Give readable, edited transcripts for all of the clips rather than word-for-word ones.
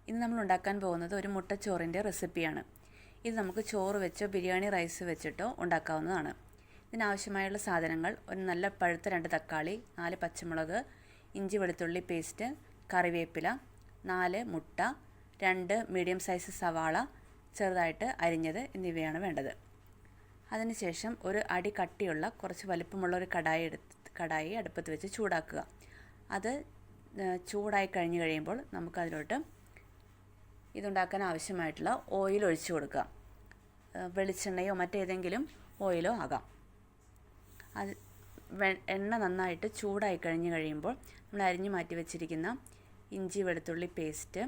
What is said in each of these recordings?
ഇന്ന് നമ്മൾ ഉണ്ടാക്കാൻ പോകുന്നത് ഒരു മുട്ടച്ചോറിൻ്റെ റെസിപ്പിയാണ്. ഇത് നമുക്ക് ചോറ് വെച്ചോ ബിരിയാണി റൈസ് വെച്ചിട്ടോ ഉണ്ടാക്കാവുന്നതാണ്. ഇതിനാവശ്യമായുള്ള സാധനങ്ങൾ: ഒരു നല്ല പഴുത്ത 2 തക്കാളി, 4 പച്ചമുളക്, ഇഞ്ചി വെളുത്തുള്ളി പേസ്റ്റ്, കറിവേപ്പില, 4 മുട്ട, 2 മീഡിയം സൈസ് സവാള ചെറുതായിട്ട് അരിഞ്ഞത് എന്നിവയാണ് വേണ്ടത്. അതിനുശേഷം ഒരു അടി കട്ടിയുള്ള കുറച്ച് വലിപ്പമുള്ള ഒരു കടായി അടുപ്പത്ത് വെച്ച് ചൂടാക്കുക. അത് ചൂടായി കഴിഞ്ഞ് കഴിയുമ്പോൾ നമുക്കതിലോട്ട് ഇതുണ്ടാക്കാൻ ആവശ്യമായിട്ടുള്ള ഓയിൽ ഒഴിച്ചു കൊടുക്കുക. വെളിച്ചെണ്ണയോ മറ്റേതെങ്കിലും ഓയിലോ ആകാം. അത് എണ്ണ നന്നായിട്ട് ചൂടായി കഴിഞ്ഞ് കഴിയുമ്പോൾ നമ്മൾ അരിഞ്ഞു മാറ്റി വെച്ചിരിക്കുന്ന ഇഞ്ചി വെളുത്തുള്ളി പേസ്റ്റ്,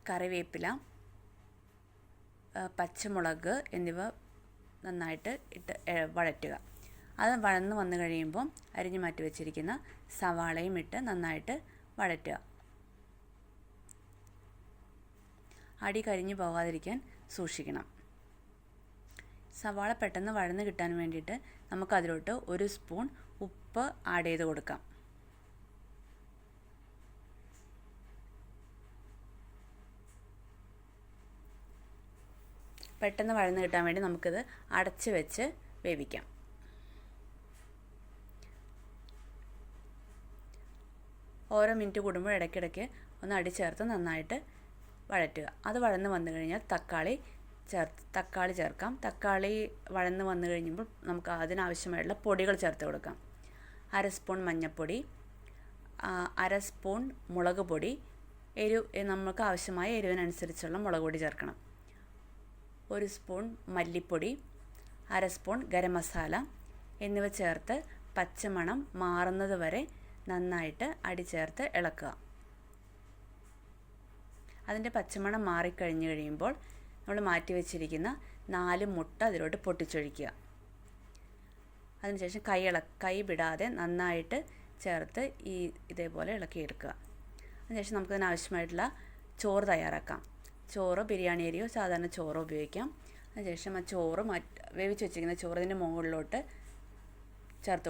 കറിവേപ്പില, പച്ചമുളക് എന്നിവ നന്നായിട്ട് ഇട്ട് വഴറ്റുക. അത് വഴന്ന് വന്നു കഴിയുമ്പോൾ അരിഞ്ഞു മാറ്റി വെച്ചിരിക്കുന്ന സവാളയും ഇട്ട് നന്നായിട്ട് വഴറ്റുക. അടി കരിഞ്ഞു പോകാതിരിക്കാൻ സൂക്ഷിക്കണം. സവാള പെട്ടെന്ന് വഴന്ന് കിട്ടാൻ വേണ്ടിയിട്ട് നമുക്കതിലോട്ട് 1 സ്പൂൺ ഉപ്പ് ആഡ് ചെയ്ത് കൊടുക്കാം. പെട്ടെന്ന് വഴന്ന് കിട്ടാൻ വേണ്ടി നമുക്കിത് അടച്ച് വെച്ച് വേവിക്കാം. ഓരോ മിനിറ്റ് കൂടുമ്പോൾ ഇടയ്ക്കിടയ്ക്ക് ഒന്ന് അടി ചേർത്ത് നന്നായിട്ട് വഴറ്റുക. അത് വഴന്ന് വന്നു കഴിഞ്ഞാൽ തക്കാളി ചേർക്കാം. തക്കാളി വഴന്ന് വന്നു കഴിയുമ്പോൾ നമുക്ക് അതിനാവശ്യമായിട്ടുള്ള പൊടികൾ ചേർത്ത് കൊടുക്കാം. 1/2 സ്പൂൺ മഞ്ഞൾപ്പൊടി, 1/2 സ്പൂൺ മുളക് പൊടി, നമുക്ക് ആവശ്യമായ എരിവിനനുസരിച്ചുള്ള മുളക് പൊടി ചേർക്കണം. 1 സ്പൂൺ മല്ലിപ്പൊടി, 1/2 സ്പൂൺ ഗരം മസാല എന്നിവ ചേർത്ത് പച്ചമണം മാറുന്നത് വരെ നന്നായിട്ട് അടി ചേർത്ത് ഇളക്കുക. അതിൻ്റെ പച്ചമണം മാറിക്കഴിഞ്ഞ് കഴിയുമ്പോൾ നമ്മൾ മാറ്റി വെച്ചിരിക്കുന്ന 4 മുട്ട അതിലോട്ട് പൊട്ടിച്ചൊഴിക്കുക. അതിനുശേഷം കൈ വിടാതെ നന്നായിട്ട് ചേർത്ത് ഇതേപോലെ ഇളക്കിയെടുക്കുക. അതിനുശേഷം നമുക്കതിനാവശ്യമായിട്ടുള്ള ചോറ് തയ്യാറാക്കാം. ചോറ് ബിരിയാണി അരിയോ സാധാരണ ചോറോ ഉപയോഗിക്കാം. അതിനുശേഷം ആ ചോറ് വേവിച്ച് വെച്ചിരിക്കുന്ന ചോറ് ഇതിൻ്റെ മുകളിലോട്ട് ചേർത്ത്